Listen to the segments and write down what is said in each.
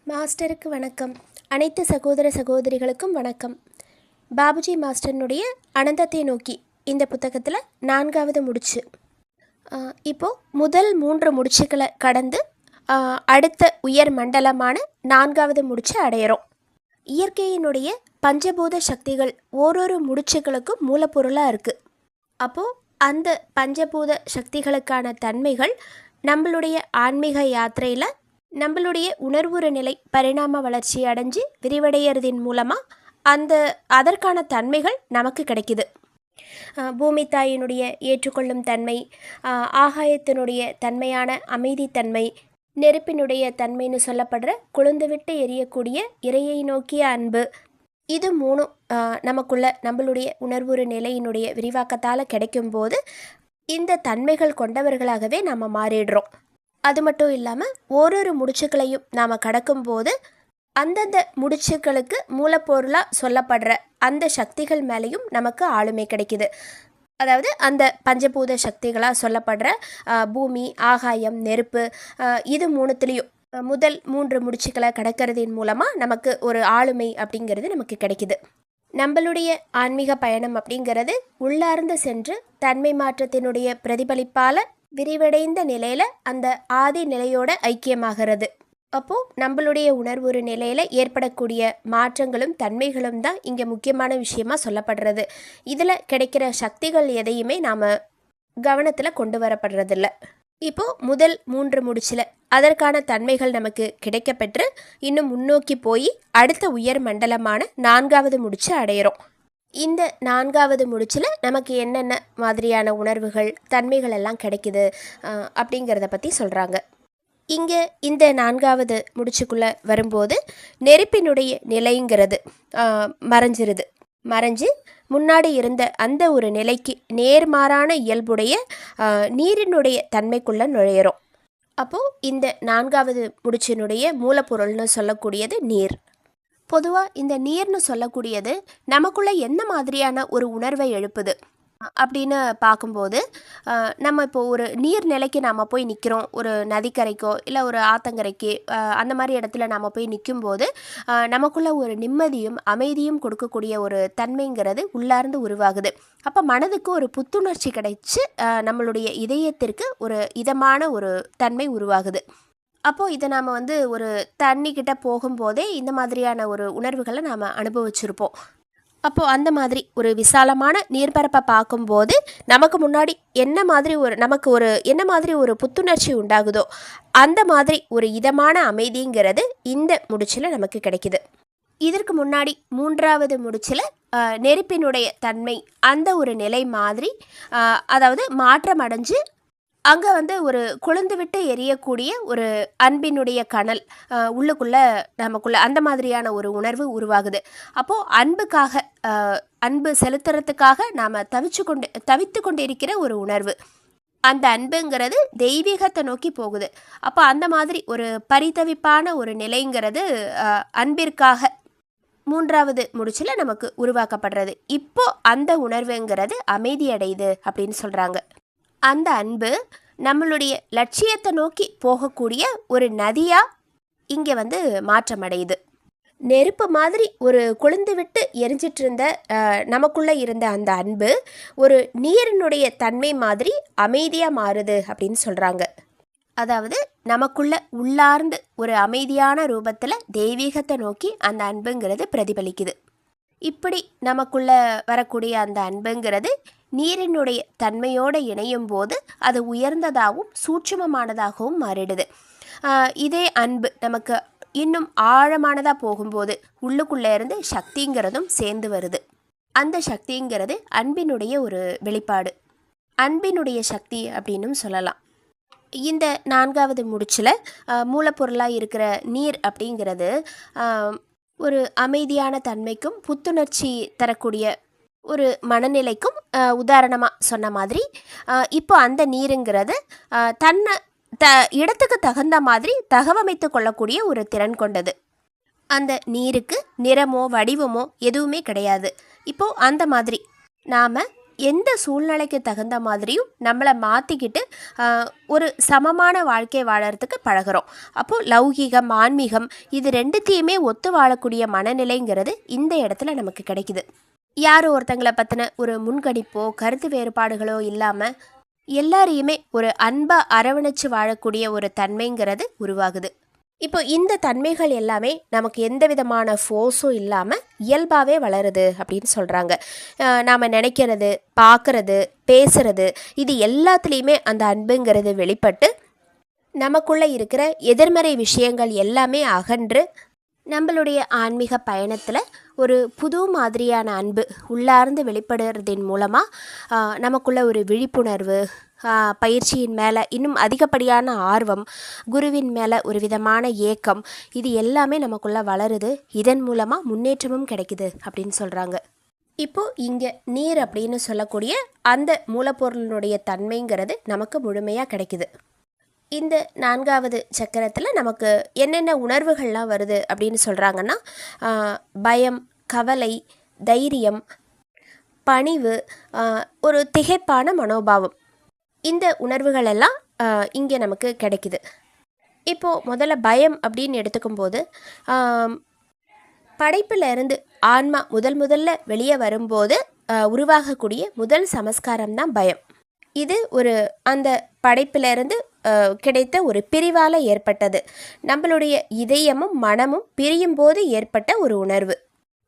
மாஸ்டருக்கு வணக்கம். அனைத்து சகோதர சகோதரிகளுக்கும் வணக்கம். பாபுஜி மாஸ்டர்னுடைய அனந்தத்தை நோக்கி இந்த புத்தகத்தில் 4வது முடிச்சு. இப்போது முதல் 3 முடிச்சுக்களை கடந்து அடுத்த உயர் மண்டலமான 4வது முடிச்சு அடையிறோம். இயற்கையினுடைய பஞ்சபூத சக்திகள் ஓரொரு முடிச்சுகளுக்கும் மூலப்பொருளாக இருக்குது. அப்போது அந்த பஞ்சபூத சக்திகளுக்கான தன்மைகள் நம்மளுடைய ஆன்மீக யாத்திரையில் நம்மளுடைய உணர்வுற நிலை பரிணாம வளர்ச்சி அடைஞ்சு விரிவடைகிறதின் மூலமாக அதற்கான தன்மைகள் நமக்கு கிடைக்குது. பூமி தாயினுடைய ஏற்றுக்கொள்ளும் தன்மை, ஆகாயத்தினுடைய தன்மையான அமைதித்தன்மை, நெருப்பினுடைய தன்மைன்னு சொல்லப்படுற குளிர்ந்து விட்டு எரியக்கூடிய இறையை நோக்கிய அன்பு, இது 3 நமக்குள்ள நம்மளுடைய உணர்வுற நிலையினுடைய விரிவாக்கத்தால் கிடைக்கும்போது இந்த தன்மைகள் கொண்டவர்களாகவே நாம் மாறிடுறோம். அது மட்டும் இல்லாமல் ஓரொரு முடிச்சுக்களையும் நாம் கடக்கும்போது அந்தந்த முடிச்சுக்களுக்கு மூலப்பொருளாக சொல்லப்படுற அந்த சக்திகள் மேலேயும் நமக்கு ஆளுமை கிடைக்கிது. அதாவது அந்த பஞ்சபூத சக்திகளாக சொல்லப்படுற பூமி, ஆகாயம், நெருப்பு, இது 3த்துலேயும் முதல் 3 முடிச்சுக்களை கடக்கிறதின் மூலமாக நமக்கு ஒரு ஆளுமை அப்படிங்கிறது நமக்கு கிடைக்கிது. நம்மளுடைய ஆன்மீக பயணம் அப்படிங்கிறது உள்ளார்ந்து சென்று தன்மை மாற்றத்தினுடைய பிரதிபலிப்பால் விரிவடைந்த நிலையில் அந்த ஆதி நிலையோட ஐக்கியமாகிறது. அப்போது நம்மளுடைய உணர்வுற நிலையில் ஏற்படக்கூடிய மாற்றங்களும் தன்மைகளும் தான் இங்கே முக்கியமான விஷயமாக சொல்லப்படுறது. இதில் கிடைக்கிற சக்திகள் எதையுமே நாம் கவனத்தில் கொண்டு வரப்படுறதில்ல. இப்போது முதல் 3 முடிச்சில் அதற்கான தன்மைகள் நமக்கு கிடைக்கப்பெற்று இன்னும் முன்னோக்கி போய் அடுத்த உயர் மண்டலமான 4வது முடிச்சு அடையிறோம். இந்த 4வது முடிச்சில் நமக்கு என்னென்ன மாதிரியான உணர்வுகள் தன்மைகள் எல்லாம் கிடைக்குது அப்படிங்கிறத பற்றி சொல்கிறாங்க. இங்கே இந்த 4வது முடிச்சுக்குள்ளே வரும்போது நெருப்பினுடைய நிலைங்கிறது மறைஞ்சு முன்னாடி இருந்த அந்த ஒரு நிலைக்கு நேர்மாறான இயல்புடைய நீரினுடைய தன்மைக்குள்ளே நுழையிறோம். அப்போது இந்த 4வது முடிச்சினுடைய மூலப்பொருள்னு சொல்லக்கூடியது நீர். பொதுவாக இந்த நீர்னு சொல்லக்கூடியது நமக்குள்ளே என்ன மாதிரியான ஒரு உணர்வை எழுப்புது அப்படின்னு பார்க்கும்போது, நம்ம இப்போது ஒரு நீர்நிலைக்கு நாம் போய் நிற்கிறோம். ஒரு நதிக்கரைக்கோ இல்லை ஒரு ஆத்தங்கரைக்கு அந்த மாதிரி இடத்துல நாம் போய் நிற்கும்போது நமக்குள்ளே ஒரு நிம்மதியும் அமைதியும் கொடுக்கக்கூடிய ஒரு தன்மைங்கிறது உள்ளார்ந்து உருவாகுது. அப்போ மனதுக்கு ஒரு புத்துணர்ச்சி கிடைச்சி நம்மளுடைய இதயத்திற்கு ஒரு இதமான ஒரு தன்மை உருவாகுது. அப்போது இதை நாம் ஒரு தண்ணிக்கிட்ட போகும்போதே இந்த மாதிரியான ஒரு உணர்வுகளை நாம் அனுபவிச்சிருப்போம். அப்போது அந்த மாதிரி ஒரு விசாலமான நீர்பரப்பை பார்க்கும்போது நமக்கு முன்னாடி என்ன மாதிரி ஒரு புத்துணர்ச்சி உண்டாகுதோ அந்த மாதிரி ஒரு இதமான அமைதிங்கிறது இந்த முடிச்சில் நமக்கு கிடைக்குது. இதற்கு முன்னாடி 3வது முடிச்சில் நெருப்பினுடைய தன்மை அந்த ஒரு நிலை மாதிரி, அதாவது மாற்றம் அடைஞ்சு அங்கே ஒரு கொழுந்து விட்டு எரியக்கூடிய ஒரு அன்பினுடைய கனல் உள்ளுக்குள்ளே நமக்குள்ளே அந்த மாதிரியான ஒரு உணர்வு உருவாகுது. அப்போது அன்பு செலுத்துறதுக்காக நாம் தவித்து கொண்டு இருக்கிற ஒரு உணர்வு, அந்த அன்புங்கிறது தெய்வீகத்தை நோக்கி போகுது. அப்போ அந்த மாதிரி ஒரு பரிதவிப்பான ஒரு நிலைங்கிறது அன்பிற்காக 3வது முடிச்சில் நமக்கு உருவாக்கப்படுறது. இப்போ அந்த உணர்வுங்கிறது அமைதி அடையுது அப்படின்னு சொல்கிறாங்க. அந்த அன்பு நம்மளுடைய லட்சியத்தை நோக்கி போகக்கூடிய ஒரு நதியாக இங்கே மாற்றமடையுது. நெருப்பு மாதிரி ஒரு கொழுந்து விட்டு எரிஞ்சிட்டு இருந்த நமக்குள்ளே இருந்த அந்த அன்பு ஒரு நீரினுடைய தன்மை மாதிரி அமைதியாக மாறுது அப்படின்னு சொல்கிறாங்க. அதாவது நமக்குள்ள உள்ளார்ந்து ஒரு அமைதியான ரூபத்தில் தெய்வீகத்தை நோக்கி அந்த அன்புங்கிறது பிரதிபலிக்குது. இப்படி நமக்குள்ள வரக்கூடிய அந்த அன்புங்கிறது நீரினுடைய தன்மையோடு இணையும் போது அது உயர்ந்ததாகவும் சூட்சுமமானதாகவும் மாறிடுது. இதே அன்பு நமக்கு இன்னும் ஆழமானதாக போகும்போது உள்ளுக்குள்ளே இருந்து சக்திங்கிறதும் சேர்ந்து வருது. அந்த சக்திங்கிறது அன்பினுடைய ஒரு வெளிப்பாடு, அன்பினுடைய சக்தி அப்படின்னும் சொல்லலாம். இந்த 4வது முடிச்சில் மூலப்பொருளாக இருக்கிற நீர் அப்படிங்கிறது ஒரு அமைதியான தன்மைக்கும் புத்துணர்ச்சி தரக்கூடிய ஒரு மனநிலைக்கும் உதாரணமாக சொன்ன மாதிரி, இப்போ அந்த நீருங்கிறது இடத்துக்கு தகுந்த மாதிரி தகவமைத்து கொள்ளக்கூடிய ஒரு திறன் கொண்டது. அந்த நீருக்கு நிறமோ வடிவமோ எதுவுமே கிடையாது. இப்போது அந்த மாதிரி நாம் எந்த சூழ்நிலைக்கு தகுந்த மாதிரியும் நம்மளை மாற்றிக்கிட்டு ஒரு சமமான வாழ்க்கை வாழறதுக்கு பழகிறோம். அப்போது லௌகீகம் ஆன்மீகம் இது ரெண்டுத்தையுமே ஒத்து வாழக்கூடிய மனநிலைங்கிறது இந்த இடத்துல நமக்கு கிடைக்குது. யார் ஒருத்தங்களை பற்றின ஒரு முன்கணிப்போ கருத்து வேறுபாடுகளோ இல்லாமல் எல்லாரையுமே ஒரு அன்பாக அரவணைச்சு வாழக்கூடிய ஒரு தன்மைங்கிறது உருவாகுது. இப்போ இந்த தன்மைகள் எல்லாமே நமக்கு எந்த விதமான ஃபோர்ஸும் இல்லாமல் இயல்பாகவே வளருது அப்படின்னு சொல்கிறாங்க. நாம் நினைக்கிறது, பார்க்குறது, பேசுகிறது இது எல்லாத்துலேயுமே அந்த அன்புங்கிறது வெளிப்பட்டு நமக்குள்ளே இருக்கிற எதிர்மறை விஷயங்கள் எல்லாமே அகன்று நம்மளுடைய ஆன்மீக பயணத்தில் ஒரு புது மாதிரியான அன்பு உள்ளார்ந்து வெளிப்படுறதின் மூலமாக நமக்குள்ள ஒரு விழிப்புணர்வு, பயிற்சியின் மேலே இன்னும் அதிகப்படியான ஆர்வம், குருவின் மேலே ஒரு விதமான ஏக்கம் இது எல்லாமே நமக்குள்ளே வளருது. இதன் மூலமாக முன்னேற்றமும் கிடைக்குது அப்படின்னு சொல்கிறாங்க. இப்போது இங்கே நீர் அப்படின்னு சொல்லக்கூடிய அந்த மூலப்பொருளினுடைய தன்மைங்கிறது நமக்கு முழுமையாக கிடைக்குது. இந்த 4வது சக்கரத்தில் நமக்கு என்னென்ன உணர்வுகள்லாம் வருது அப்படின்னு சொல்கிறாங்கன்னா, பயம், கவலை, தைரியம், பணிவு, ஒரு திகைப்பான மனோபாவம் இந்த உணர்வுகள் எல்லாம் இங்கே நமக்கு கிடைக்குது. இப்போது முதல்ல பயம் அப்படின்னு எடுத்துக்கும்போது படைப்பில் இருந்து ஆன்மா முதல்ல வெளியே வரும்போது உருவாகக்கூடிய முதல் சமஸ்காரம் தான் பயம். இது ஒரு அந்த படைப்பிலிருந்து கிடைத்த ஒரு பிரிவால் ஏற்பட்டது. நம்மளுடைய இதயமும் மனமும் பிரியும் போது ஏற்பட்ட ஒரு உணர்வு.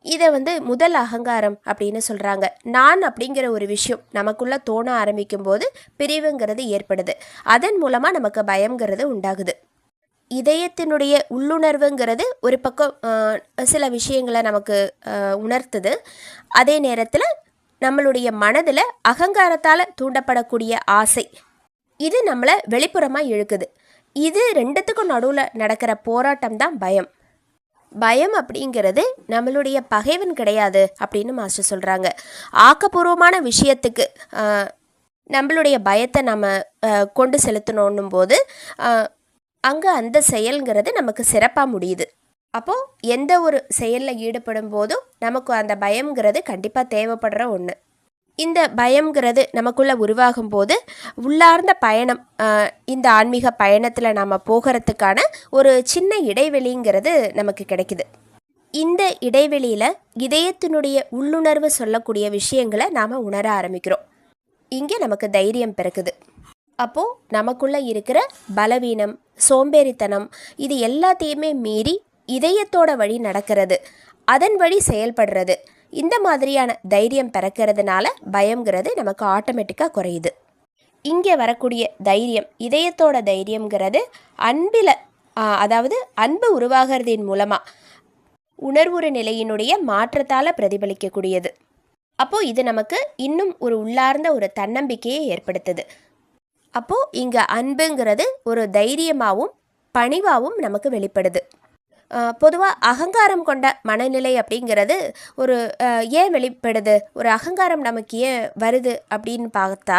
இதை முதல் அகங்காரம் அப்படின்னு சொல்கிறாங்க. நான் அப்படிங்கிற ஒரு விஷயம் நமக்குள்ளே தோண ஆரம்பிக்கும் போது பிரிவுங்கிறது ஏற்படுது. அதன் மூலமாக நமக்கு பயங்கிறது உண்டாகுது. இதயத்தினுடைய உள்ளுணர்வுங்கிறது ஒரு பக்கம் சில விஷயங்களை நமக்கு உணர்த்துது. அதே நேரத்தில் நம்மளுடைய மனதில் அகங்காரத்தால் தூண்டப்படக்கூடிய ஆசை இது நம்மளை வெளிப்புறமாக இழுக்குது. இது ரெண்டுத்துக்கும் நடுவில் நடக்கிற போராட்டம் தான் பயம். பயம் அப்படிங்கிறது நம்மளுடைய பகைவன் கிடையாது அப்படின்னு மாஸ்டர் சொல்கிறாங்க. ஆக்கப்பூர்வமான விஷயத்துக்கு நம்மளுடைய பயத்தை நம்ம கொண்டு செலுத்தணும் போது அங்கே அந்த செயல்ங்கிறது நமக்கு சிறப்பாக முடியுது. அப்போது எந்த ஒரு செயலில் ஈடுபடும் போதும் நமக்கு அந்த பயம்ங்கிறது கண்டிப்பாக தேவைப்படுற ஒன்று. இந்த பயம்ங்கிறது நமக்குள்ளே உருவாகும் போது உள்ளார்ந்த பயணம், இந்த ஆன்மீக பயணத்தில் நாம் போகிறதுக்கான ஒரு சின்ன இடைவெளிங்கிறது நமக்கு கிடைக்குது. இந்த இடைவெளியில் இதயத்தினுடைய உள்ளுணர்வு சொல்லக்கூடிய விஷயங்களை நாம் உணர ஆரம்பிக்கிறோம். இங்கே நமக்கு தைரியம் பிறக்குது. அப்போது நமக்குள்ளே இருக்கிற பலவீனம், சோம்பேறித்தனம் இது எல்லாத்தையுமே மீறி இதயத்தோட வழி நடக்கிறது, அதன் வழி செயல்படுறது, இந்த மாதிரியான தைரியம் பிறக்கிறதுனால பயம்ங்கிறது நமக்கு ஆட்டோமேட்டிக்காக குறையுது. இங்கே வரக்கூடிய தைரியம், இதயத்தோட தைரியம்ங்கிறது அன்பில், அதாவது அன்பு உருவாகிறதின் மூலமாக உணர்வுறு நிலையினுடைய மாற்றத்தால் பிரதிபலிக்கக்கூடியது. அப்போது இது நமக்கு இன்னும் ஒரு உள்ளார்ந்த ஒரு தன்னம்பிக்கையை ஏற்படுத்துது. அப்போது இங்கே அன்புங்கிறது ஒரு தைரியமாகவும் பணிவாகவும் நமக்கு வெளிப்படுது. பொதுவாக அகங்காரம் கொண்ட மனநிலை அப்படிங்கிறது ஒரு ஏன் வெளிப்படுது, ஒரு அகங்காரம் நமக்கு ஏன் வருது அப்படின்னு பார்த்தா,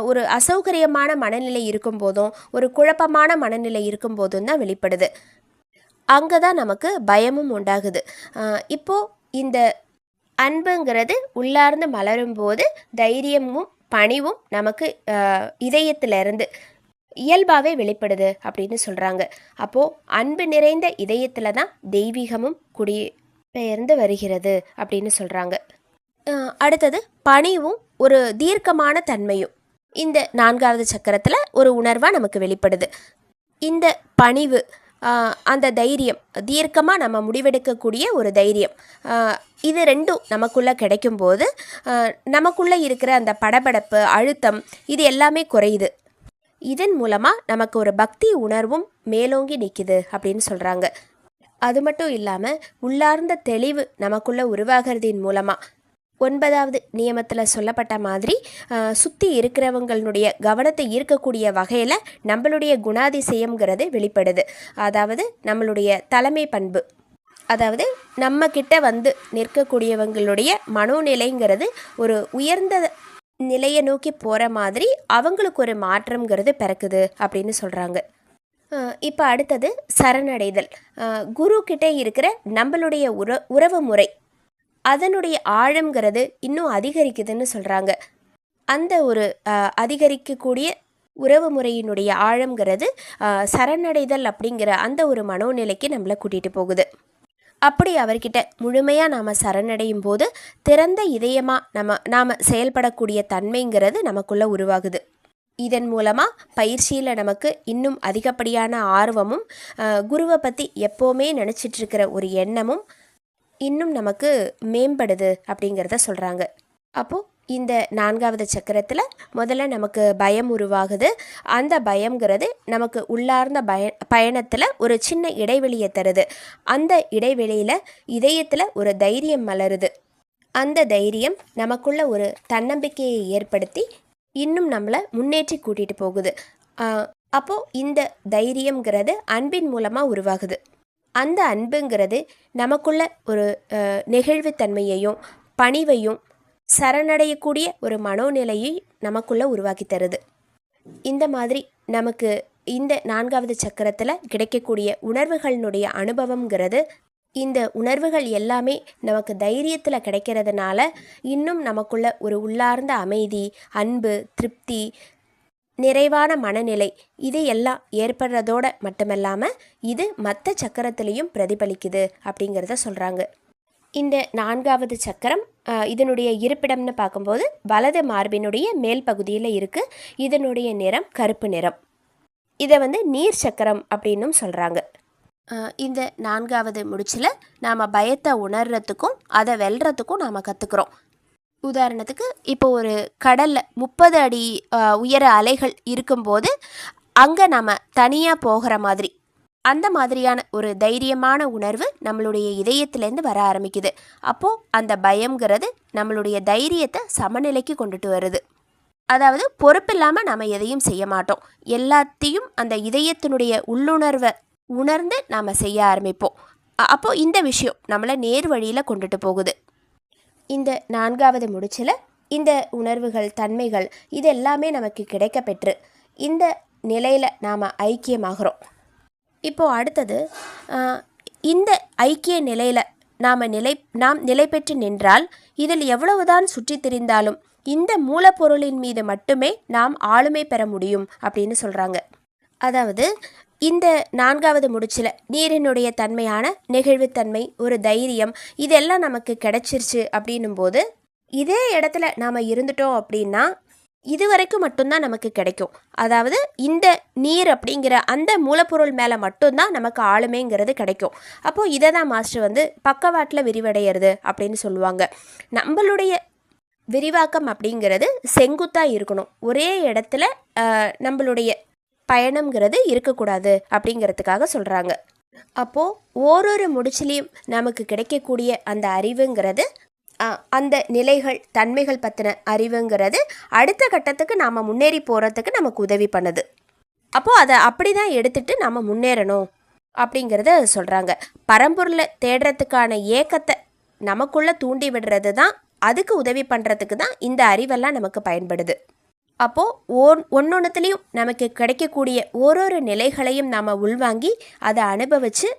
ஒரு அசௌகரியமான மனநிலை இருக்கும்போதும் ஒரு குழப்பமான மனநிலை இருக்கும்போதும் தான் வெளிப்படுது. அங்கே தான் நமக்கு பயமும் உண்டாகுது. இப்போது இந்த அன்புங்கிறது உள்ளார்ந்து மலரும் போது தைரியமும் பணிவும் நமக்கு இதயத்திலிருந்து இயல்பாகவே வெளிப்படுது அப்படின்னு சொல்கிறாங்க. அப்போது அன்பு நிறைந்த இதயத்தில் தான் தெய்வீகமும் குடிபெயர்ந்து வருகிறது அப்படின்னு சொல்கிறாங்க. அடுத்தது பணிவும் ஒரு தீர்க்கமான தன்மையும் இந்த 4வது சக்கரத்தில் ஒரு உணர்வாக நமக்கு வெளிப்படுது. இந்த பணிவு, அந்த தைரியம், தீர்க்கமாக நம்ம முடிவெடுக்கக்கூடிய ஒரு தைரியம், இது ரெண்டும் நமக்குள்ளே கிடைக்கும்போது நமக்குள்ளே இருக்கிற அந்த படபடப்பு, அழுத்தம் இது எல்லாமே குறையுது. இதன் மூலமாக நமக்கு ஒரு பக்தி உணர்வும் மேலோங்கி நிற்கிது அப்படின்னு சொல்கிறாங்க. அது மட்டும் இல்லாமல் உள்ளார்ந்த தெளிவு நமக்குள்ளே உருவாகிறதின் மூலமாக 9வது நியமத்தில் சொல்லப்பட்ட மாதிரி சுற்றி இருக்கிறவங்களுடைய கவனத்தை ஈர்க்கக்கூடிய வகையில் நம்மளுடைய குணாதிசயம்ங்கிறது வெளிப்படுது. அதாவது நம்மளுடைய தலைமை பண்பு, அதாவது நம்மக்கிட்ட நிற்கக்கூடியவங்களுடைய மனோநிலைங்கிறது ஒரு உயர்ந்த நிலையை நோக்கி போகிற மாதிரி அவங்களுக்கு ஒரு மாற்றம்ங்கிறது பிறக்குது அப்படின்னு சொல்கிறாங்க. இப்போ அடுத்தது சரணடைதல். குரு கிட்டே இருக்கிற நம்மளுடைய உறவு முறை அதனுடைய ஆழம்ங்கிறது இன்னும் அதிகரிக்குதுன்னு சொல்கிறாங்க. அந்த ஒரு அதிகரிக்கக்கூடிய உறவு முறையினுடைய ஆழம்ங்கிறது சரணடைதல் அப்படிங்கிற அந்த ஒரு மனோநிலைக்கு நம்மளை கூட்டிகிட்டு போகுது. அப்படி அவர்கிட்ட முழுமையாக நாம் சரணடையும் போது திறந்த இதயமாக நாம் செயல்படக்கூடிய தன்மைங்கிறது நமக்குள்ளே உருவாகுது. இதன் மூலமாக பயிற்சியில் நமக்கு இன்னும் அதிகப்படியான ஆர்வமும் குருவை பற்றி எப்போவுமே நினச்சிட்ருக்கிற ஒரு எண்ணமும் இன்னும் நமக்கு மேம்படுது அப்படிங்கிறத சொல்கிறாங்க. அப்போது இந்த 4வது சக்கரத்தில் முதல்ல நமக்கு பயம் உருவாகுது. அந்த பயம்ங்கிறது நமக்கு உள்ளார்ந்த பயணத்தில் ஒரு சின்ன இடைவெளியை தருது. அந்த இடைவெளியில் இதயத்தில் ஒரு தைரியம் மலருது. அந்த தைரியம் நமக்குள்ள ஒரு தன்னம்பிக்கையை ஏற்படுத்தி இன்னும் நம்மளை முன்னேற்றி கூட்டிகிட்டு போகுது. அப்போது இந்த தைரியம்ங்கிறது அன்பின் மூலமாக உருவாகுது. அந்த அன்புங்கிறது நமக்குள்ள ஒரு நெகிழ்வுத்தன்மையையும் பணிவையும் சரணடையக்கூடிய ஒரு மனோநிலையை நமக்குள்ளே உருவாக்கி தருது. இந்த மாதிரி நமக்கு இந்த 4வது சக்கரத்தில் கிடைக்கக்கூடிய உணர்வுகளினுடைய அனுபவங்கிறது, இந்த உணர்வுகள் எல்லாமே நமக்கு தைரியத்தில் கிடைக்கிறதுனால இன்னும் நமக்குள்ள ஒரு உள்ளார்ந்த அமைதி, அன்பு, திருப்தி, நிறைவான மனநிலை இது எல்லாம் ஏற்படுறதோடு மட்டுமல்லாமல் இது மற்ற சக்கரத்திலையும் பிரதிபலிக்குது அப்படிங்கிறத சொல்கிறாங்க. இந்த 4வது சக்கரம் இதனுடைய இருப்பிடம்னு பார்க்கும்போது வலது மார்பினுடைய மேல் பகுதியில் இருக்குது. இதனுடைய நிறம் கருப்பு நிறம். இதை நீர் சக்கரம் அப்படின்னும் சொல்கிறாங்க. இந்த 4வது முடிச்சில் நாம் பயத்தை உணர்றதுக்கும் அதை வெல்றதுக்கும் நாம் கற்றுக்குறோம். உதாரணத்துக்கு இப்போ ஒரு கடலில் 30 அடி உயர அலைகள் இருக்கும்போது அங்கே நாம் தனியாக போகிற மாதிரி அந்த மாதிரியான ஒரு தைரியமான உணர்வு நம்மளுடைய இதயத்திலேருந்து வர ஆரம்பிக்குது. அப்போது அந்த பயம்ங்கிறது நம்மளுடைய தைரியத்தை சமநிலைக்கு கொண்டுட்டு வருது. அதாவது பொறுப்பில்லாமல் நம்ம எதையும் செய்ய மாட்டோம். எல்லாத்தையும் அந்த இதயத்தினுடைய உள்ளுணர்வை உணர்ந்து நாம் செய்ய ஆரம்பிப்போம். அப்போது இந்த விஷயம் நம்மளை நேர் வழியில் கொண்டுட்டு போகுது. இந்த 4வது முடிச்சில் இந்த உணர்வுகள், தன்மைகள் இது எல்லாமே நமக்கு கிடைக்க பெற்று இந்த நிலையில் நாம் ஐக்கியமாகிறோம். இப்போது அடுத்தது இந்த ஐக்கிய நிலையில் நாம் நிலை பெற்று நின்றால் இதில் எவ்வளவுதான் சுற்றி திரிந்தாலும் இந்த மூலப்பொருளின் மீது மட்டுமே நாம் ஆளுமை பெற முடியும் அப்படின்னு சொல்கிறாங்க. அதாவது இந்த 4வது முடிச்சில் நீரினுடைய தன்மையான நெகிழ்வுத்தன்மை, ஒரு தைரியம் இதெல்லாம் நமக்கு கிடைச்சிருச்சு அப்படின்னும் போது இதே இடத்துல நாம் இருந்துட்டோம் அப்படின்னா இது வரைக்கும் மட்டும்தான் நமக்கு கிடைக்கும். அதாவது இந்த நீர் அப்படிங்கிற அந்த மூலப்பொருள் மேலே மட்டும்தான் நமக்கு ஆளுமைங்கிறது கிடைக்கும். அப்போது இதை தான் மாஸ்டர் பக்கவாட்டில் விரிவடைகிறது அப்படின்னு சொல்லுவாங்க. நம்மளுடைய விரிவாக்கம் அப்படிங்கிறது செங்குத்தாக இருக்கணும். ஒரே இடத்துல நம்மளுடைய பயணம்ங்கிறது இருக்கக்கூடாது அப்படிங்கிறதுக்காக சொல்கிறாங்க. அப்போது ஓரொரு முடிச்சிலையும் நமக்கு கிடைக்கக்கூடிய அந்த அறிவுங்கிறது, அந்த நிலைகள், தன்மைகள் பற்றின அறிவுங்கிறது அடுத்த கட்டத்துக்கு நாம் முன்னேறி போகிறதுக்கு நமக்கு உதவி பண்ணுது. அப்போது அதை அப்படி தான் எடுத்துகிட்டு நாம் முன்னேறணும் அப்படிங்கிறத சொல்கிறாங்க. பரம்பொருளை தேடுறதுக்கான ஏக்கத்தை நமக்குள்ளே தூண்டி விடுறது தான், அதுக்கு உதவி பண்ணுறதுக்கு தான் இந்த அறிவெல்லாம் நமக்கு பயன்படுது. அப்போது ஒன்னொன்றுத்துலேயும் நமக்கு கிடைக்கக்கூடிய ஓரொரு நிலைகளையும் நாம் உள்வாங்கி அதை அனுபவித்து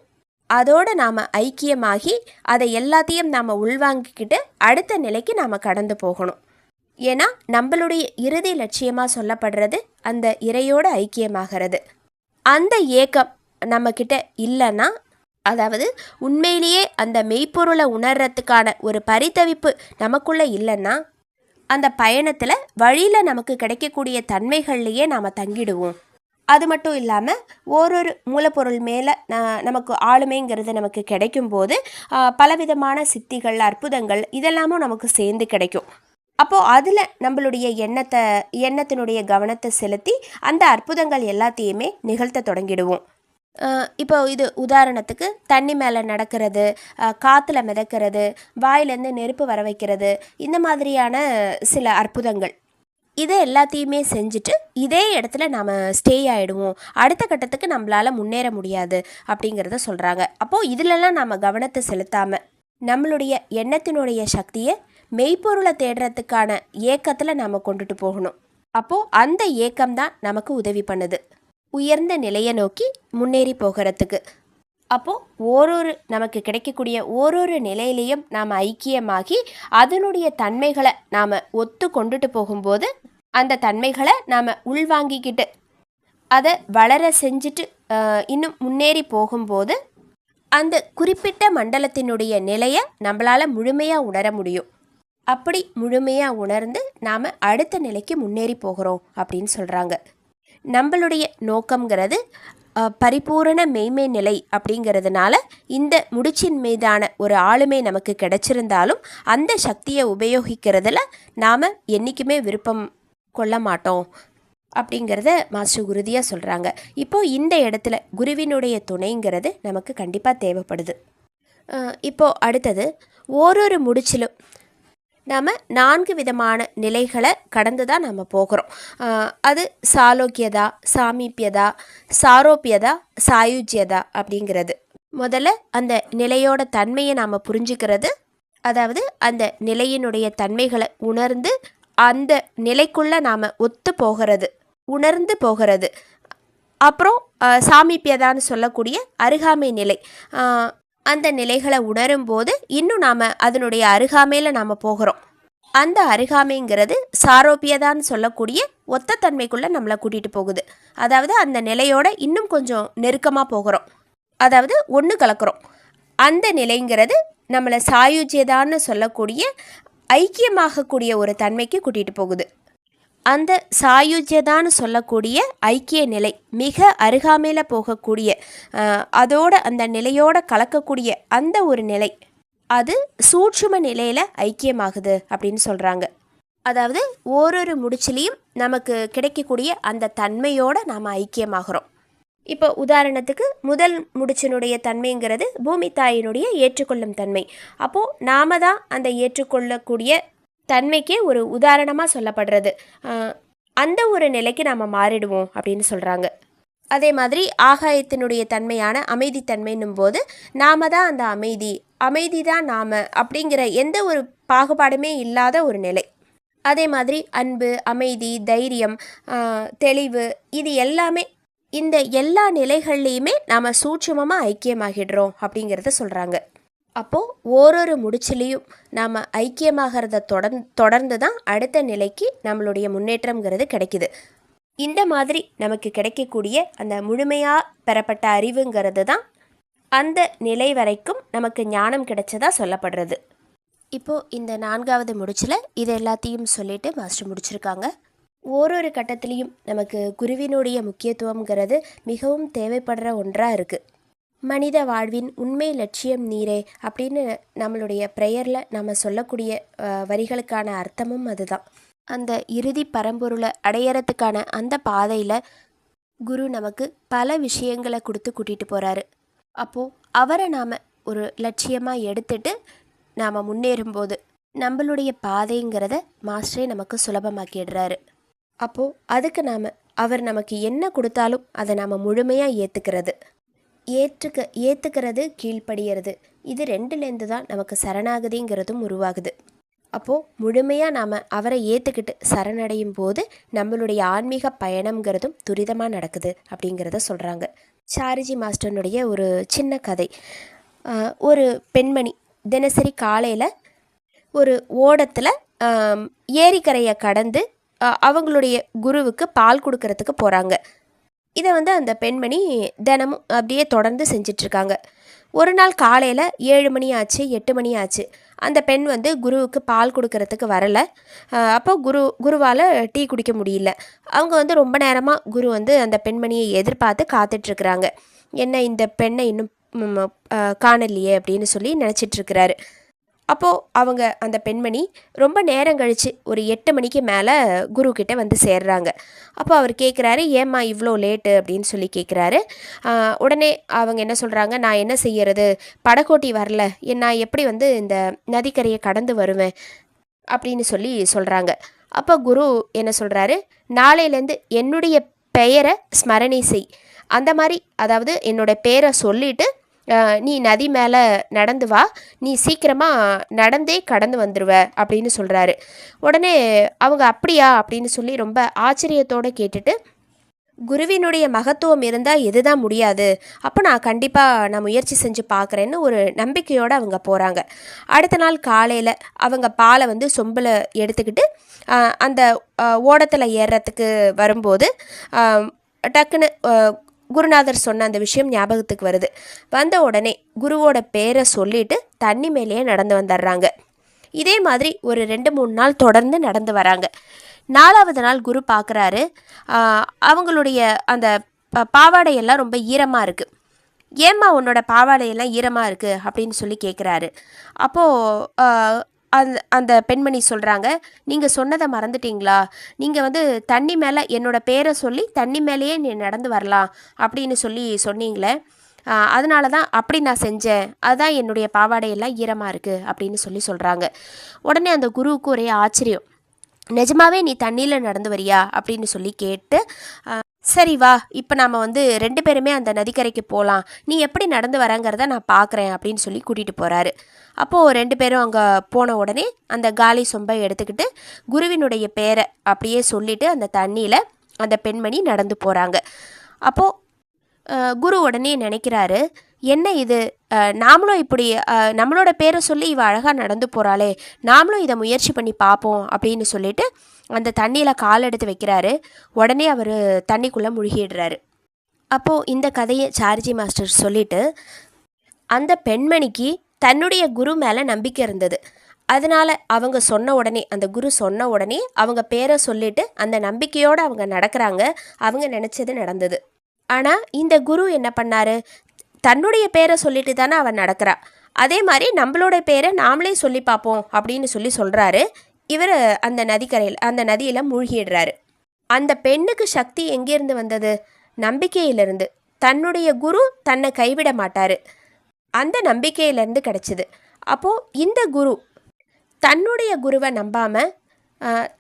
அதோடு நாம் ஐக்கியமாகி அதை எல்லாத்தையும் நாம் உள்வாங்கிக்கிட்டு அடுத்த நிலைக்கு நாம் கடந்து போகணும். ஏன்னா நம்மளுடைய இறுதி லட்சியமாக சொல்லப்படுறது அந்த இறையோடு ஐக்கியமாகிறது. அந்த ஏக்கம் நம்மக்கிட்ட இல்லைன்னா, அதாவது உண்மையிலேயே அந்த மெய்ப்பொருளை உணர்றதுக்கான ஒரு பரிதவிப்பு நமக்குள்ளே இல்லைன்னா அந்த பயணத்தில் வழியில் நமக்கு கிடைக்கக்கூடிய தன்மைகள்லையே நாம் தங்கிடுவோம். அது மட்டும் இல்லாமல் ஓரொரு மூலப்பொருள் மேலே நமக்கு ஆளுமைங்கிறது நமக்கு கிடைக்கும்போது பலவிதமான சித்திகள், அற்புதங்கள் இதெல்லாமும் நமக்கு சேர்ந்து கிடைக்கும். அப்போது அதில் நம்மளுடைய எண்ணத்தினுடைய கவனத்தை செலுத்தி அந்த அற்புதங்கள் எல்லாத்தையுமே நிகழ்த்த தொடங்கிடுவோம். இப்போ இது உதாரணத்துக்கு தண்ணி மேலே நடக்கிறது, காற்றுல மிதக்கிறது, வாயிலேருந்து நெருப்பு வர வைக்கிறது, இந்த மாதிரியான சில அற்புதங்கள் இதை எல்லாத்தையுமே செஞ்சுட்டு இதே இடத்துல நாம் ஸ்டே ஆகிடுவோம். அடுத்த கட்டத்துக்கு நம்மளால் முன்னேற முடியாது அப்படிங்கிறத சொல்கிறாங்க. அப்போது இதிலெல்லாம் நம்ம கவனத்தை செலுத்தாமல் நம்மளுடைய எண்ணத்தினுடைய சக்தியை மெய்ப்பொருளை தேடுறதுக்கான ஏக்கத்தில் நாம் கொண்டுட்டு போகணும். அப்போது அந்த ஏக்கம்தான் நமக்கு உதவி பண்ணுது உயர்ந்த நிலையை நோக்கி முன்னேறி போகிறதுக்கு. அப்போது ஓரொரு நமக்கு கிடைக்கக்கூடிய ஓரொரு நிலையிலையும் நாம் ஐக்கியமாகி அதனுடைய தன்மைகளை நாம் ஒத்து கொண்டுட்டு போகும்போது அந்த தன்மைகளை நாம் உள்வாங்கிக்கிட்டு அதை வளர செஞ்சுட்டு இன்னும் முன்னேறி போகும்போது அந்த குறிப்பிட்ட மண்டலத்தினுடைய நிலையை நம்மளால் முழுமையாக உணர முடியும். அப்படி முழுமையாக உணர்ந்து நாம் அடுத்த நிலைக்கு முன்னேறி போகிறோம் அப்படின்னு சொல்கிறாங்க. நம்மளுடைய நோக்கங்கிறது பரிபூரண மெய்மை நிலை அப்படிங்கிறதுனால இந்த முடிச்சின் மீதான ஒரு ஆளுமை நமக்கு கிடைச்சிருந்தாலும் அந்த சக்தியை உபயோகிக்கிறதுல நாம் என்றைக்குமே விருப்பம் கொள்ள மாட்டோம் அப்படிங்கிறத மாஸ்டர் உறுதியாக சொல்கிறாங்க. இப்போது இந்த இடத்துல குருவினுடைய துணைங்கிறது நமக்கு கண்டிப்பாக தேவைப்படுது. இப்போது அடுத்தது ஓரொரு முடிச்சிலும் நாம் 4 விதமான நிலைகளை கடந்து தான் நம்ம போகிறோம். அது சாலோக்கியதா, சாமீபியதா, சாரோப்பியதா, சாயுஜ்யதா அப்படிங்கிறது. முதல்ல அந்த நிலையோட தன்மையை நாம் புரிஞ்சுக்கிறது, அதாவது அந்த நிலையினுடைய தன்மைகளை உணர்ந்து அந்த நிலைக்குள்ளே நாம் ஒத்து போகிறது, உணர்ந்து போகிறது. அப்புறம் சாமீபியதான்னு சொல்லக்கூடிய அருகாமை நிலை. அந்த நிலைகளை உணரும் போது இன்னும் நாம் அதனுடைய அருகாமையில் நாம் போகிறோம். அந்த அருகாமைங்கிறது சாரோப்பியதான்னு சொல்லக்கூடிய ஒத்த தன்மைக்குள்ளே நம்மளை கூட்டிகிட்டு போகுது. அதாவது அந்த நிலையோட இன்னும் கொஞ்சம் நெருக்கமாக போகிறோம், அதாவது ஒன்று கலக்கிறோம். அந்த நிலைங்கிறது நம்மளை சாயுஜ்யதான்னு சொல்லக்கூடிய ஐக்கியமாகக்கூடிய ஒரு தன்மைக்கு கூட்டிகிட்டு போகுது. அந்த சாயுஜ்யதான்னு சொல்லக்கூடிய ஐக்கிய நிலை மிக அருகாமையில் போகக்கூடிய அதோட அந்த நிலையோட கலக்கக்கூடிய அந்த ஒரு நிலை, அது சூட்சும நிலையில் ஐக்கியமாகுது அப்படின்னு சொல்கிறாங்க. அதாவது ஓரொரு முடிச்சிலையும் நமக்கு கிடைக்கக்கூடிய அந்த தன்மையோடு நாம் ஐக்கியமாகிறோம். இப்போ உதாரணத்துக்கு முதல் முடிச்சினுடைய தன்மைங்கிறது பூமி தாயினுடைய ஏற்றுக்கொள்ளும் தன்மை. அப்போது நாம தான் அந்த ஏற்றுக்கொள்ளக்கூடிய தன்மைக்கே ஒரு உதாரணமாக சொல்லப்படுறது. அந்த ஒரு நிலைக்கு நாம் மாறிடுவோம் அப்படின்னு சொல்கிறாங்க. அதே மாதிரி ஆகாயத்தினுடைய தன்மையான அமைதித்தன்மைன்னும் போது நாம தான் அந்த அமைதி தான் நாம் அப்படிங்கிற எந்த ஒரு பாகுபாடுமே இல்லாத ஒரு நிலை. அதே மாதிரி அன்பு, அமைதி, தைரியம், தெளிவு, இது எல்லாமே இந்த எல்லா நிலைகள்லையுமே நாம் சூட்சுமமாக ஐக்கியமாகிடுறோம் அப்படிங்கிறத சொல்கிறாங்க. அப்போது ஓரொரு முடிச்சிலையும் நாம் ஐக்கியமாகிறத தொடர்ந்து தான் அடுத்த நிலைக்கு நம்மளுடைய முன்னேற்றம்ங்கிறது கிடைக்குது. இந்த மாதிரி நமக்கு கிடைக்கக்கூடிய அந்த முழுமையாக பெறப்பட்ட அறிவுங்கிறது தான் அந்த நிலை வரைக்கும் நமக்கு ஞானம் கிடைச்சதா சொல்லப்படுறது. இப்போது இந்த 4வது முடிச்சில் இது எல்லாத்தையும் சொல்லிட்டு மாஸ்டர் முடிச்சிருக்காங்க. ஓரொரு கட்டத்துலேயும் நமக்கு குருவினுடைய முக்கியத்துவங்கிறது மிகவும் தேவைப்படுற ஒன்றாக இருக்குது. மனித வாழ்வின் உண்மை லட்சியம் நீரே அப்படின்னு நம்மளுடைய ப்ரேயரில் நம்ம சொல்லக்கூடிய வரிகளுக்கான அர்த்தமும் அதுதான். அந்த இறுதி பரம்பொருளை அடையறதுக்கான அந்த பாதையில் குரு நமக்கு பல விஷயங்களை கொடுத்து கூட்டிகிட்டு போகிறாரு. அப்போது அவரை நாம் ஒரு லட்சியமாக எடுத்துட்டு நாம் முன்னேறும்போது நம்மளுடைய பாதைங்கிறத மாஸ்டரே நமக்கு சுலபமாக்கிடுறாரு. அப்போது அதுக்கு அவர் நமக்கு என்ன கொடுத்தாலும் அதை நாம் முழுமையாக ஏற்றுக்கிறது, கீழ்ப்படிகிறது, இது 2லேருந்து தான் நமக்கு சரணாகதிங்கிறதும் உருவாகுது. அப்போது முழுமையாக நாம் அவரை ஏற்றுக்கிட்டு சரணடையும் போது நம்மளுடைய ஆன்மீக பயணம்ங்கிறதும் துரிதமாக நடக்குது அப்படிங்கிறத சொல்கிறாங்க. சாரிஜி மாஸ்டர்னுடைய ஒரு சின்ன கதை. ஒரு பெண்மணி தினசரி காலையில் ஒரு ஓடத்தில் ஏரிக்கரையை கடந்து அவங்களுடைய குருவுக்கு பால் கொடுக்கறதுக்கு போகிறாங்க. இதை அந்த பெண்மணி தினமும் அப்படியே தொடர்ந்து செஞ்சிட்ருக்காங்க. ஒரு நாள் காலையில் 7 மணி ஆச்சு, 8 மணி ஆச்சு. அந்த பெண் குருவுக்கு பால் கொடுக்கறதுக்கு வரலை. அப்போ குருவால் டீ குடிக்க முடியல. அவங்க ரொம்ப நேரமாக குரு அந்த பெண்மணியை எதிர்பார்த்து காத்துட்ருக்குறாங்க. என்ன இந்த பெண்ணை இன்னும் காணலையே அப்படின்னு சொல்லி நினச்சிட்ருக்கிறாரு. அப்போது அந்த பெண்மணி ரொம்ப நேரம் கழித்து ஒரு 8 மணிக்கு மேலே குருக்கிட்ட சேர்றாங்க. அப்போ அவர் கேட்குறாரு, ஏம்மா இவ்வளோ லேட்டு அப்படின்னு சொல்லி கேட்குறாரு. உடனே அவங்க என்ன சொல்கிறாங்க, நான் என்ன செய்யறது, படகோட்டி வரல, நான் எப்படி இந்த நதிக்கரையை கடந்து வருவேன் அப்படின்னு சொல்கிறாங்க. அப்போ குரு என்ன சொல்கிறாரு, நாளையிலேருந்து என்னுடைய பெயரை ஸ்மரணை செய், அந்த மாதிரி அதாவது என்னோட பேரை சொல்லிவிட்டு நீ நதி மேலே நடந்து வா, நீ சீக்கிரமாக நடந்தே கடந்து வந்துடுவ அப்படின்னு சொல்கிறாரு. உடனே அவங்க அப்படியா அப்படின்னு சொல்லி ரொம்ப ஆச்சரியத்தோடு கேட்டுட்டு குருவினுடைய மகத்துவம் இருந்தால் எதுதான் முடியாது, அப்போ நான் முயற்சி செஞ்சு பார்க்குறேன்னு ஒரு நம்பிக்கையோடு அவங்க போகிறாங்க. அடுத்த நாள் காலையில் அவங்க பாலை வந்து சொம்பில் எடுத்துக்கிட்டு அந்த ஓடத்தில் ஏறுறதுக்கு வரும்போது டக்குன்னு குருநாதர் சொன்ன அந்த விஷயம் ஞாபகத்துக்கு வருது. வந்த உடனே குருவோட பேரை சொல்லிட்டு தண்ணி மேலேயே நடந்து வந்துடுறாங்க. இதே மாதிரி ஒரு 2-3 நாள் தொடர்ந்து நடந்து வராங்க. 4வது நாள் குரு பார்க்குறாரு, அவங்களுடைய அந்த பாவாடையெல்லாம் ரொம்ப ஈரமாக இருக்குது. ஏம்மா உன்னோட பாவாடையெல்லாம் ஈரமாக இருக்குது அப்படின்னு சொல்லி கேட்குறாரு. அப்போது அந்த பெண்மணி சொல்கிறாங்க, நீங்கள் சொன்னதை மறந்துட்டீங்களா? நீங்கள் வந்து தண்ணி மேலே என்னோடய பேரை சொல்லி தண்ணி மேலேயே நீ நடந்து வரலாம் அப்படின்னு சொல்லி சொன்னீங்களே, அதனால தான் அப்படி நான் செஞ்சேன், அதுதான் என்னுடைய பாவாடையெல்லாம் ஈரமாக இருக்குது அப்படின்னு சொல்கிறாங்க. உடனே அந்த குருவுக்கு ஒரே ஆச்சரியம். நிஜமாவே நீ தண்ணியில் நடந்து வரியா அப்படின்னு சொல்லி கேட்டு, சரி வா, இப்போ நாம் வந்து 2 பேருமே அந்த நதிக்கரைக்கு போகலாம், நீ எப்படி நடந்து வரங்கிறத நான் பார்க்குறேன் அப்படின்னு சொல்லி கூட்டிகிட்டு போகிறாரு. அப்போது 2 பேரும் அங்கே போன உடனே அந்த காலி சொம்பை எடுத்துக்கிட்டு குருவினுடைய பேரை அப்படியே சொல்லிவிட்டு அந்த தண்ணியில் அந்த பெண்மணி நடந்து போகிறாங்க. அப்போது குரு உடனே நினைக்கிறாரு, என்ன இது, நாமளும் இப்படி நம்மளோட பேரை சொல்லி இவ அழகாக நடந்து போகிறாளே, நாமளும் இதை முயற்சி பண்ணி பார்ப்போம் அப்படின்னு சொல்லிட்டு அந்த தண்ணியில் கால் எடுத்து வைக்கிறாரு. உடனே அவர் தண்ணிக்குள்ளே முழுகிடுறாரு. அப்போது இந்த கதையை சார்ஜி மாஸ்டர் சொல்லிவிட்டு, அந்த பெண்மணிக்கு தன்னுடைய குரு மேலே நம்பிக்கை இருந்தது. அதனால் அவங்க சொன்ன உடனே, அந்த குரு சொன்ன உடனே அவங்க பேரை சொல்லிவிட்டு அந்த நம்பிக்கையோடு அவங்க நடக்கிறாங்க. அவங்க நினச்சது நடந்தது. ஆனால் இந்த குரு என்ன பண்ணார், தன்னுடைய பேரை சொல்லிட்டு தானே அவன் நடக்கிறா, அதே மாதிரி நம்மளோட பேரை நாமளே சொல்லி பார்ப்போம் அப்படின்னு சொல்கிறாரு. இவர் அந்த நதியில் மூழ்கிடுறாரு. அந்த பெண்ணுக்கு சக்தி எங்கேருந்து வந்தது? நம்பிக்கையிலிருந்து. தன்னுடைய குரு தன்னை கைவிட மாட்டார், அந்த நம்பிக்கையிலேருந்து கிடச்சிது. அப்போது இந்த குரு தன்னுடைய குருவை நம்பாமல்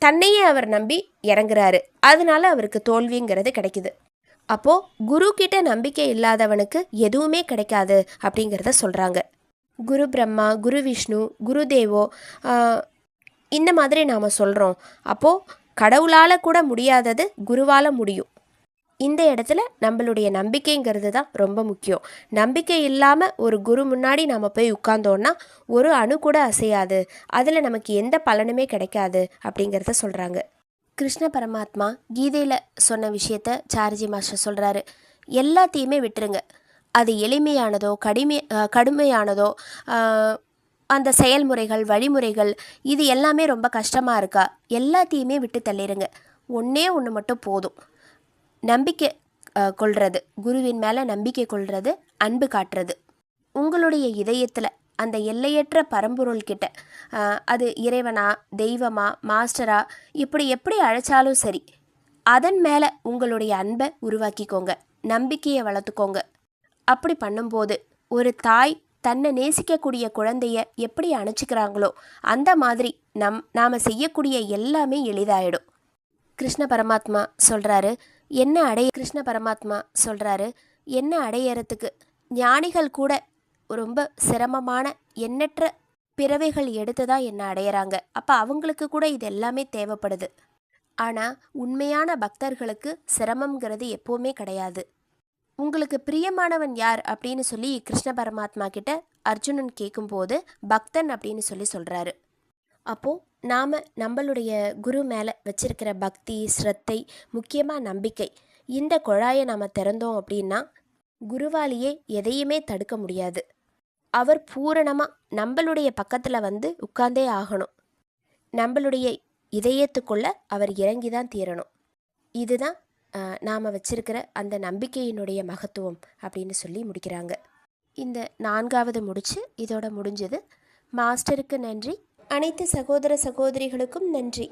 தன்னையே அவர் நம்பி இறங்குறாரு. அதனால அவருக்கு தோல்விங்கிறது கிடைக்குது. அப்போது குரு கிட்ட நம்பிக்கை இல்லாதவனுக்கு எதுவுமே கிடைக்காது அப்படிங்கிறத சொல்கிறாங்க. குரு பிரம்மா, குரு விஷ்ணு, குரு தேவோ இந்த மாதிரி நாம் சொல்கிறோம். அப்போது கடவுளால் கூட முடியாதது குருவால் முடியும். இந்த இடத்துல நம்மளுடைய நம்பிக்கைங்கிறது தான் ரொம்ப முக்கியம். நம்பிக்கை இல்லாமல் ஒரு குரு முன்னாடி நாம் போய் உட்கார்ந்தோன்னா ஒரு அணு கூட அசையாது, அதில் நமக்கு எந்த பலனுமே கிடைக்காது அப்படிங்கிறத சொல்கிறாங்க. கிருஷ்ண பரமாத்மா கீதையில் சொன்ன விஷயத்த சார்ஜி மாஸ்டர் சொல்கிறாரு. எல்லாத்தையுமே விட்டுருங்க, அது எளிமையானதோ கடுமையானதோ, அந்த செயல்முறைகள் வழிமுறைகள் இது எல்லாமே ரொம்ப கஷ்டமாக இருக்கா, எல்லாத்தையுமே விட்டு தள்ளிடுங்க. ஒன்றே ஒன்று மட்டும் போதும், நம்பிக்கை கொள்வது, குருவின் மேலே நம்பிக்கை கொள்வது, அன்பு காட்டுறது. உங்களுடைய இதயத்தில் அந்த எல்லையற்ற பரம்பொருள் கிட்ட, அது இறைவனா, தெய்வமா, மாஸ்டரா, இப்படி எப்படி அழைச்சாலும் சரி, அதன் மேலே உங்களுடைய அன்பை உருவாக்கிக்கோங்க, நம்பிக்கையை வளர்த்துக்கோங்க. அப்படி பண்ணும்போது ஒரு தாய் தன்னை நேசிக்கக்கூடிய குழந்தைய எப்படி அணைச்சிக்கிறாங்களோ அந்த மாதிரி நாம் செய்யக்கூடிய எல்லாமே எளிதாயிடும். கிருஷ்ண பரமாத்மா சொல்கிறாரு, என்ன அடையறதுக்கு ஞானிகள் கூட ரொம்ப சிரமமான எண்ணற்ற பிறவைகள் எடுத்து தான் என்ன அடையிறாங்க. அப்போ அவங்களுக்கு கூட இது எல்லாமே தேவைப்படுது. ஆனால் உண்மையான பக்தர்களுக்கு சிரமங்கிறது எப்போவுமே கிடையாது. உங்களுக்கு பிரியமானவன் யார் அப்படின்னு சொல்லி கிருஷ்ண பரமாத்மா கிட்ட அர்ஜுனன் கேட்கும்போது பக்தன் அப்படின்னு சொல்கிறாரு. அப்போது நாம் நம்மளுடைய குரு மேலே வச்சிருக்கிற பக்தி, ஸ்ரத்தை, முக்கியமாக நம்பிக்கை, இந்த குழாயை நாம் திறந்தோம் அப்படின்னா குருவாலேயே எதையுமே தடுக்க முடியாது. அவர் பூரணமாக நம்மளுடைய பக்கத்தில் வந்து உட்கார்ந்தே ஆகணும். நம்மளுடைய இதயத்துக்குள்ளே அவர் இறங்கி தான் தீரணும். இதுதான் நாம் வச்சிருக்கிற அந்த நம்பிக்கையினுடைய மகத்துவம் அப்படின்னு சொல்லி முடிக்கிறாங்க. இந்த 4வது முடிச்சு இதோட முடிஞ்சது. மாஸ்டருக்கு நன்றி. அனைத்து சகோதர சகோதரிகளுக்கும் நன்றி.